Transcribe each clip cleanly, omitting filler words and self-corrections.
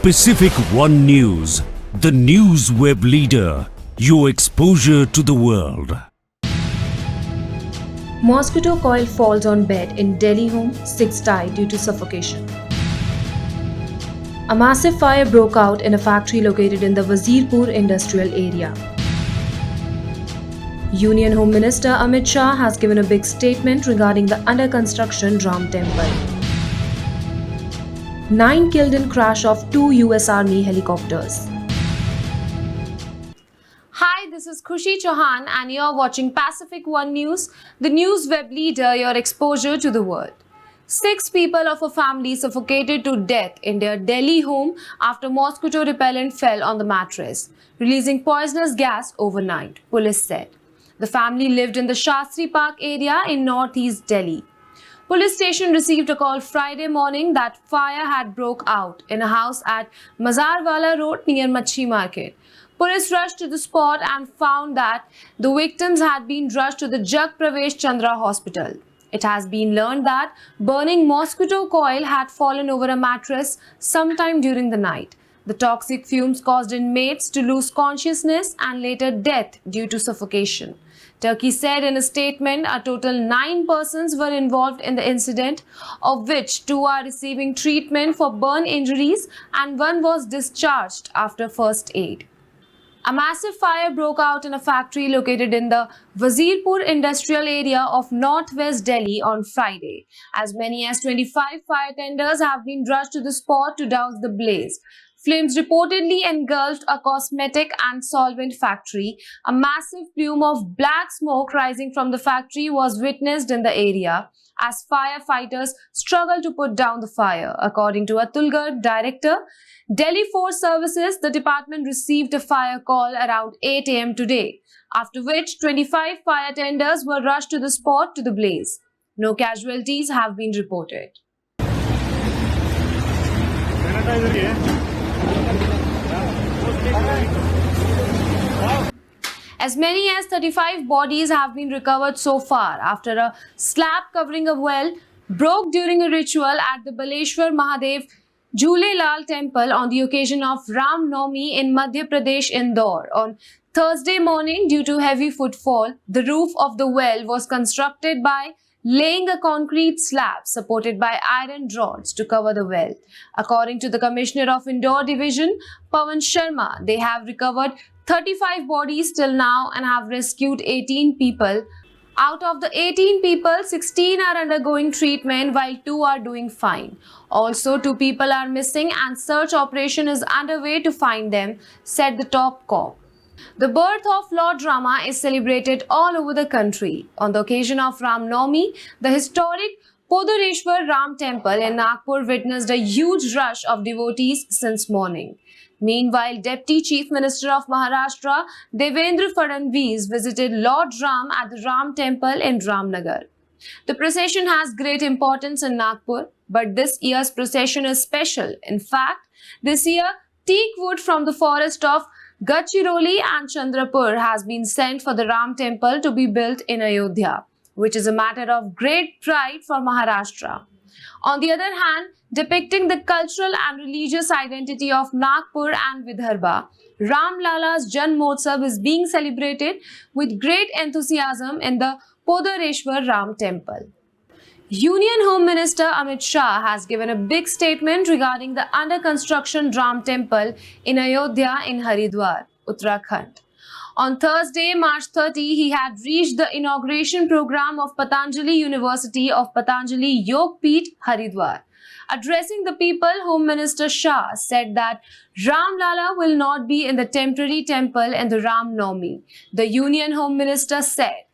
Pacific One News, the news web leader, your exposure to the world. Mosquito coil falls on bed in Delhi home, 6 died due to suffocation. A massive fire broke out in a factory located in the Wazirpur industrial area. Union Home Minister Amit Shah has given a big statement regarding the under construction Ram Temple. 9 killed in crash of 2 US Army helicopters. Hi, this is Khushi Chauhan and you're watching Pacific One News, the news web leader, your exposure to the world. 6 people of a family suffocated to death in their Delhi home after mosquito repellent fell on the mattress, releasing poisonous gas overnight, police said. The family lived in the Shastri Park area in northeast Delhi. Police station received a call Friday morning that fire had broke out in a house at Mazarwala Road near Machhi Market. Police rushed to the spot and found that the victims had been rushed to the Jag Pravesh Chandra Hospital. It has been learned that burning mosquito coil had fallen over a mattress sometime during the night. The toxic fumes caused inmates to lose consciousness and later death due to suffocation. Turkey said in a statement a total 9 persons were involved in the incident, of which 2 are receiving treatment for burn injuries and 1 was discharged after first aid. A massive fire broke out in a factory located in the Wazirpur industrial area of northwest Delhi on Friday. As many as 25 fire tenders have been rushed to the spot to douse the blaze. Flames reportedly engulfed a cosmetic and solvent factory. A massive plume of black smoke rising from the factory was witnessed in the area as firefighters struggled to put down the fire. According to Atulgarh director, Delhi Force Services, the department received a fire call around 8 am today, after which 25 fire tenders were rushed to the spot to the blaze. No casualties have been reported. As many as 35 bodies have been recovered so far after a slab covering a well broke during a ritual at the Baleshwar Mahadev Jhulelal temple on the occasion of Ram Navami in Madhya Pradesh, Indore. On Thursday morning, due to heavy footfall, the roof of the well was constructed by laying a concrete slab supported by iron rods to cover the well. According to the Commissioner of Indore Division, Pawan Sharma, they have recovered 35 bodies till now and have rescued 18 people. Out of the 18 people, 16 are undergoing treatment while 2 are doing fine. Also, 2 people are missing and search operation is underway to find them, said the top cop. The birth of Lord Rama is celebrated all over the country. On the occasion of Ram Navami, the historic Podareshwar Ram Temple in Nagpur witnessed a huge rush of devotees since morning. Meanwhile, Deputy Chief Minister of Maharashtra, Devendra Fadnavis, visited Lord Ram at the Ram Temple in Ramnagar. The procession has great importance in Nagpur, but this year's procession is special. In fact, this year, teak wood from the forest of Gadchiroli and Chandrapur has been sent for the Ram Temple to be built in Ayodhya, which is a matter of great pride for Maharashtra. On the other hand, depicting the cultural and religious identity of Nagpur and Vidarbha, Ram Lala's Janmotsav is being celebrated with great enthusiasm in the Podareshwar Ram Temple. Union Home Minister Amit Shah has given a big statement regarding the under construction Ram Temple in Ayodhya in Haridwar, Uttarakhand. On Thursday, March 30, he had reached the inauguration program of Patanjali University of Patanjali Yog Peeth, Haridwar. Addressing the people, Home Minister Shah said that Ram Lala will not be in the temporary temple in the Ram Navami. The Union Home Minister said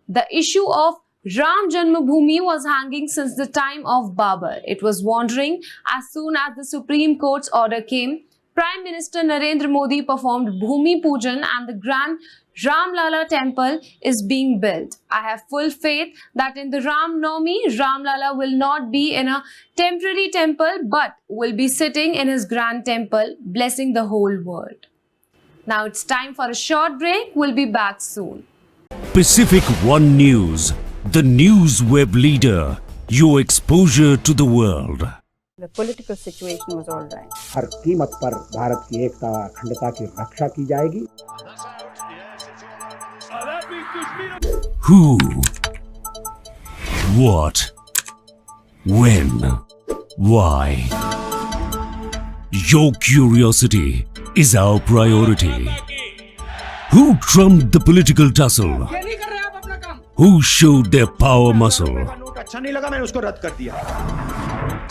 the issue of Ram Janmabhoomi was hanging since the time of Babur. It was wandering. As soon as the Supreme Court's order came, Prime Minister Narendra Modi performed Bhumi Pujan and the grand Ram Lala temple is being built. I have full faith that in the Ram Navami, Ram Lala will not be in a temporary temple but will be sitting in his grand temple, blessing the whole world. Now it's time for a short break. We'll be back soon. Pacific One News, the news web leader, your exposure to the world. the political situation was all right. हर कीमत पर भारत की एकता अखंडता की रक्षा की जाएगी। Who? What? When? Why? Your curiosity is our priority. Who trumped the political tussle? Who showed their power muscle? अच्छा नहीं लगा, मैंने उसको रद्द कर दिया।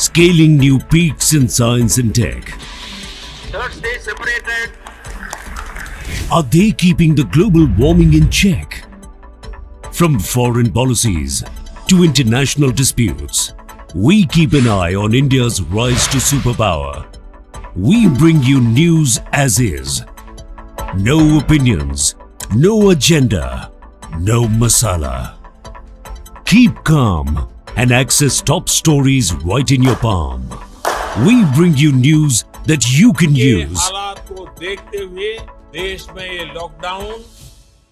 Scaling new peaks in science and tech. Third stage separated. Are they keeping the global warming in check? From foreign policies to international disputes, we keep an eye on India's rise to superpower. We bring you news as is. No opinions, no agenda, no masala. Keep calm and access top stories right in your palm. We bring you news that you can ये use. हालात को देखते हुए देश में ये lockdown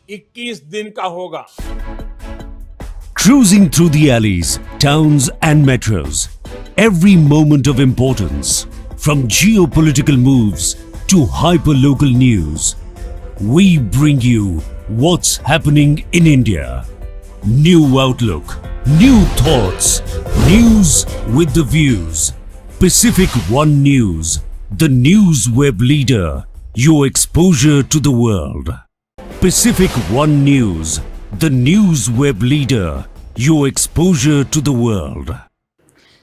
21 दिन का होगा। Cruising through the alleys, towns and metros. Every moment of importance. From geopolitical moves to hyper-local news. We bring you what's happening in India. New outlook, new thoughts, news with the views. Pacific One News, the news web leader, your exposure to the world. Pacific One News, the news web leader, your exposure to the world.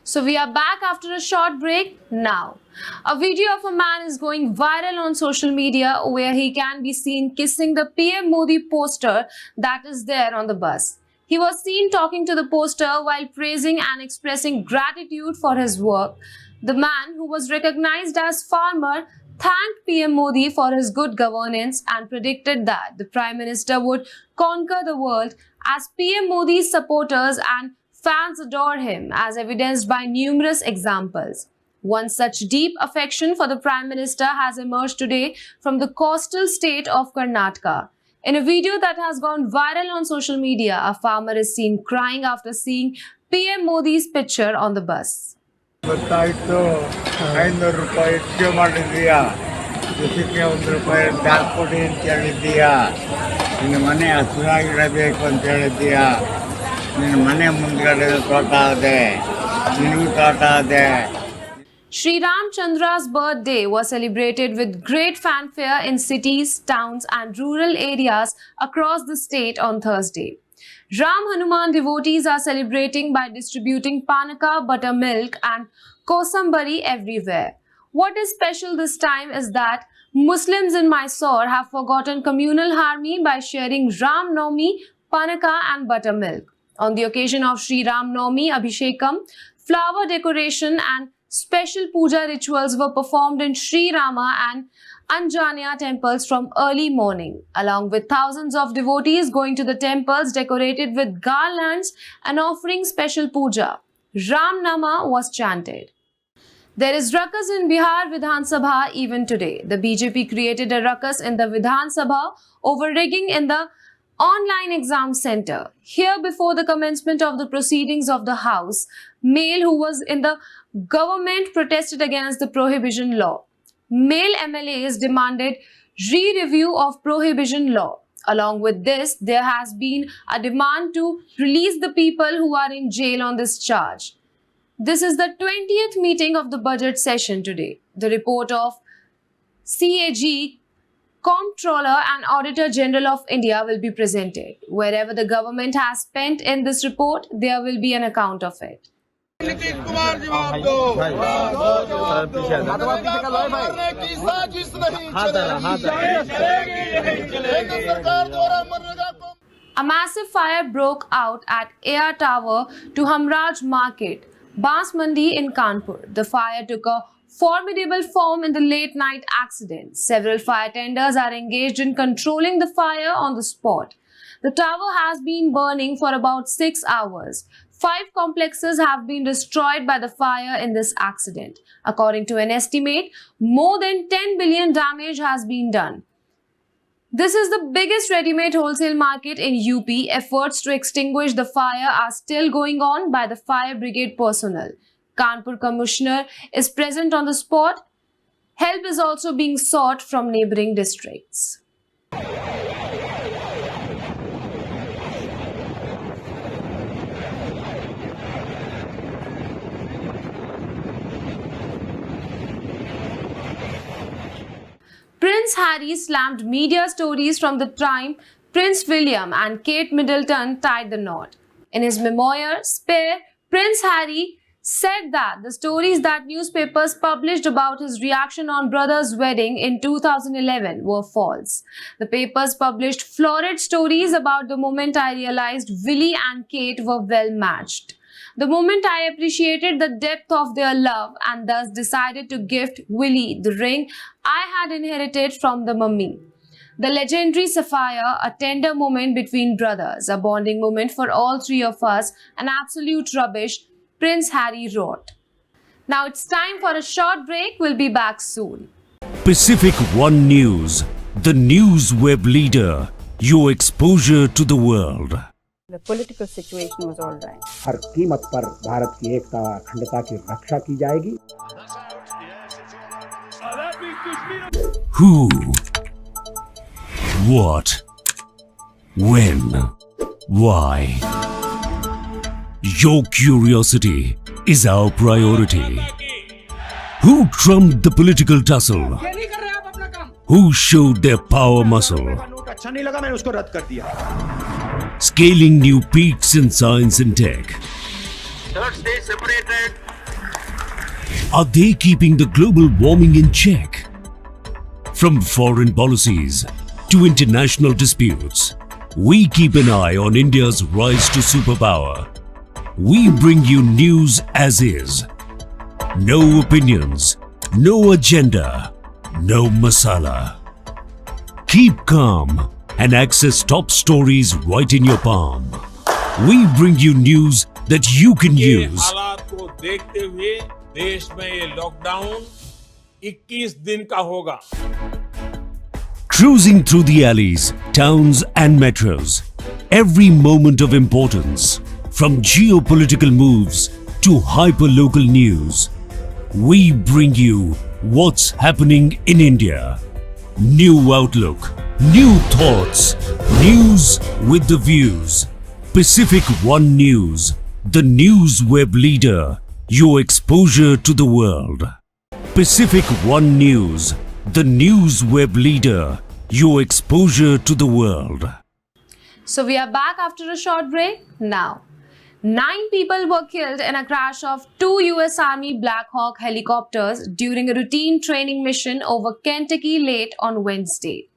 So we are back after a short break now. A video of a man is going viral on social media where he can be seen kissing the PM Modi poster that is there on the bus. He was seen talking to the poster while praising and expressing gratitude for his work. The man, who was recognized as farmer, thanked PM Modi for his good governance and predicted that the Prime Minister would conquer the world, as PM Modi's supporters and fans adore him, as evidenced by numerous examples. One such deep affection for the Prime Minister has emerged today from the coastal state of Karnataka. In a video that has gone viral on social media, a farmer is seen crying after seeing PM Modi's picture on the bus. ಗೊತ್ತಾಯ್ತು 500 ರೂಪಾಯಿ ಹೆಚ್ಚು ಮಾಡಿದ್ದೀಯಾ, ಜೊತೆಗೆ 1 ರೂಪಾಯಿ tax ಕೊಡಿ ಅಂತ ಹೇಳಿದ್ದೀಯಾ, ನಿನ್ನ ಮನೆ ಹಸಿರಾಗಿರಬೇಕು ಅಂತ ಹೇಳಿದ್ದೀಯಾ, ನಿನ್ನ ಮನೆ ಮುಂದ್ಗಡೆ ತೋಟ ಇದೆ, ನಿನಗೂ ತೋಟ ಇದೆ. Sri Ramchandra's birthday was celebrated with great fanfare in cities, towns and rural areas across the state on Thursday. Ram Hanuman devotees are celebrating by distributing panaka, buttermilk and kosambari everywhere. What is special this time is that Muslims in Mysore have forgotten communal harmony by sharing Ram Navami, panaka and buttermilk. On the occasion of Sri Ram Navami Abhishekam, flower decoration and special puja rituals were performed in Sri Rama and Anjanya temples from early morning, along with thousands of devotees going to the temples decorated with garlands and offering special puja. Ram Nama was chanted. There is ruckus in Bihar Vidhan Sabha even today. The BJP created a ruckus in the Vidhan Sabha over rigging in the online exam center. Here, before the commencement of the proceedings of the House, male who was in the government protested against the prohibition law. Male MLAs demanded re-review of prohibition law. Along with this, there has been a demand to release the people who are in jail on this charge. This is the 20th meeting of the budget session today. The report of CAG, Comptroller and Auditor General of India will be presented. Wherever the government has spent in this report, there will be an account of it. Nitish Kumar जवाब दो, की साजिश नहीं चलेगी, केंद्र सरकार द्वारा मनरेगा को. A massive fire broke out at Air Tower to Hamraj Market, Basmandi in Kanpur. The fire took a formidable form in the late night accident. Several fire tenders are engaged in controlling the fire on the spot. The tower has been burning for about 6 hours. 5 complexes have been destroyed by the fire in this accident. According to an estimate, more than 10 billion damage has been done. This is the biggest ready-made wholesale market in UP. Efforts to extinguish the fire are still going on by the fire brigade personnel. Kanpur Commissioner is present on the spot. Help is also being sought from neighboring districts. Prince Harry slammed media stories from the time Prince William and Kate Middleton tied the knot. In his memoir, Spare, Prince Harry said that the stories that newspapers published about his reaction on brother's wedding in 2011 were false. The papers published florid stories about the moment I realized Willie and Kate were well matched. The moment I appreciated the depth of their love and thus decided to gift Willie the ring I had inherited from the mummy. The legendary sapphire, a tender moment between brothers, a bonding moment for all three of us, an absolute rubbish, Prince Harry wrote. Now it's time for a short break. We'll be back soon. Pacific One News, the news web leader, your exposure to the world. The political situation was all right. हर कीमत पर भारत की एकता अखंडता की रक्षा की जाएगी. Who? What? When? Why? Your curiosity is our priority. Who trumped the political tussle? Who showed their power muscle? Scaling new peaks in science and tech. Third stage separated. Are they keeping the global warming in check? From foreign policies to international disputes, we keep an eye on India's rise to superpower. We bring you news as is. No opinions, no agenda, no masala. Keep calm and access top stories right in your palm. We bring you news that you can ये use. हालात को देखते हुए देश में ये lockdown 21 दिन का होगा. Cruising through the alleys, towns and metros. Every moment of importance. From geopolitical moves to hyper-local news. We bring you what's happening in India. New outlook, new thoughts, news with the views. Pacific One News, the news web leader, your exposure to the world. Pacific One News, the news web leader, your exposure to the world. So we are back after a short break. Now, 9 people were killed in a crash of 2 US Army Black Hawk helicopters during a routine training mission over Kentucky late on Wednesday.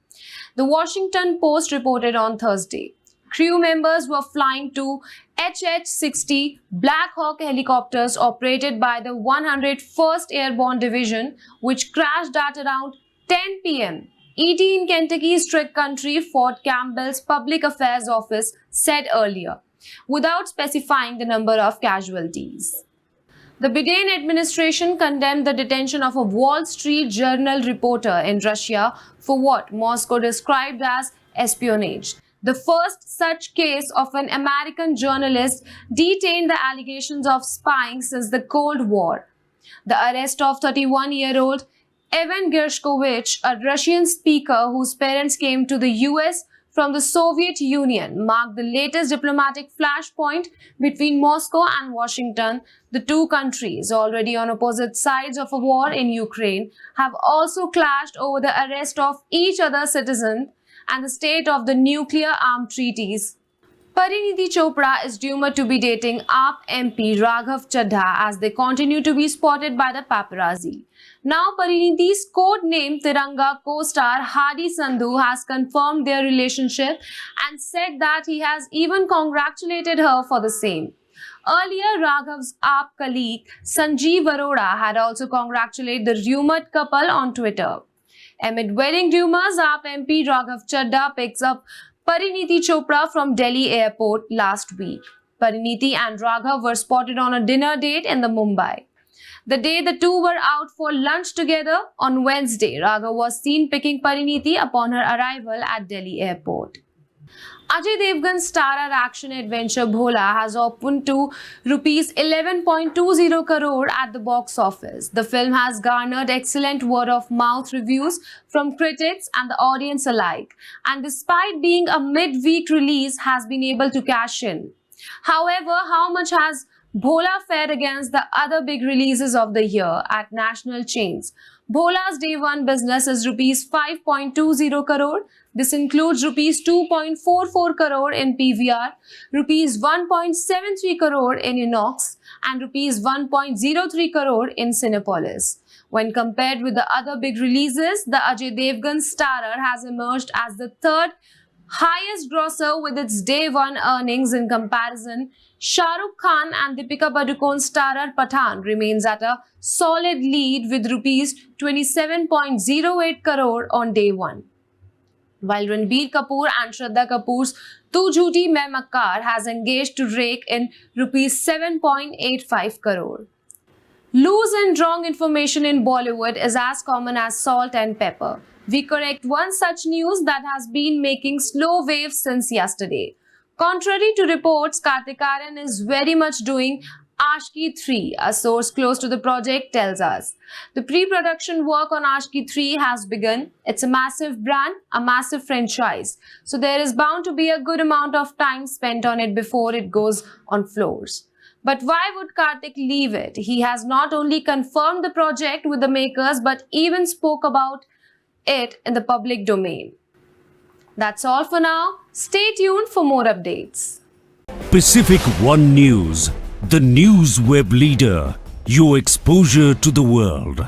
The Washington Post reported on Thursday. Crew members were flying two HH-60 Black Hawk helicopters operated by the 101st Airborne Division, which crashed at around 10 p.m. ET in Kentucky's Trick Country, Fort Campbell's Public Affairs Office said earlier, without specifying the number of casualties. The Biden administration condemned the detention of a Wall Street Journal reporter in Russia for what Moscow described as espionage. The first such case of an American journalist detained the allegations of spying since the Cold War. The arrest of 31-year-old Evan Gershkovich, a Russian speaker whose parents came to the US from the Soviet Union, marked the latest diplomatic flashpoint between Moscow and Washington. The two countries, already on opposite sides of a war in Ukraine, have also clashed over the arrest of each other's citizens and the state of the nuclear-armed treaties. Pariniti Chopra is rumored to be dating AAP MP Raghav Chadha as they continue to be spotted by the paparazzi. Now, Pariniti's code-named Tiranga co-star Hadi Sandhu has confirmed their relationship and said that he has even congratulated her for the same. Earlier, Raghav's AAP colleague Sanjeev Arora had also congratulated the rumored couple on Twitter. Amid wedding rumors, AAP MP Raghav Chadha picks up Pariniti Chopra from Delhi airport last week. Pariniti and Raghav were spotted on a dinner date in the Mumbai. The day the two were out for lunch together on Wednesday, Raghav was seen picking Pariniti upon her arrival at Delhi airport. Ajay Devgan's starrer action adventure Bhola has opened to rupees 11.20 crore at the box office. The film has garnered excellent word-of-mouth reviews from critics and the audience alike, and despite being a mid-week release, has been able to cash in. However, how much has Bhola fared against the other big releases of the year at national chains? Bhola's day one business is rupees 5.20 crore. This includes rupees 2.44 crore in PVR, rupees 1.73 crore in Inox, and rupees 1.03 crore in Cinepolis. When compared with the other big releases, the Ajay Devgan starrer has emerged as the third highest grosser with its day one earnings. In comparison, Shah Rukh Khan and Deepika Padukone's starrer Pathan remains at a solid lead with rupees 27.08 crore on day one, while Ranbir Kapoor and Shraddha Kapoor's Tu Jhooti Main Makkar has engaged to rake in rupees 7.85 crore. Loose and wrong information in Bollywood is as common as salt and pepper. We correct one such news that has been making slow waves since yesterday. Contrary to reports, Kartik Aaryan is very much doing Ashki 3, a source close to the project tells us. The pre-production work on Ashki 3 has begun. It's a massive brand, a massive franchise. So there is bound to be a good amount of time spent on it before it goes on floors. But why would Kartik leave it? He has not only confirmed the project with the makers but even spoke about it in the public domain. That's all for now. Stay tuned for more updates. Pacific One News, the news web leader, your exposure to the world.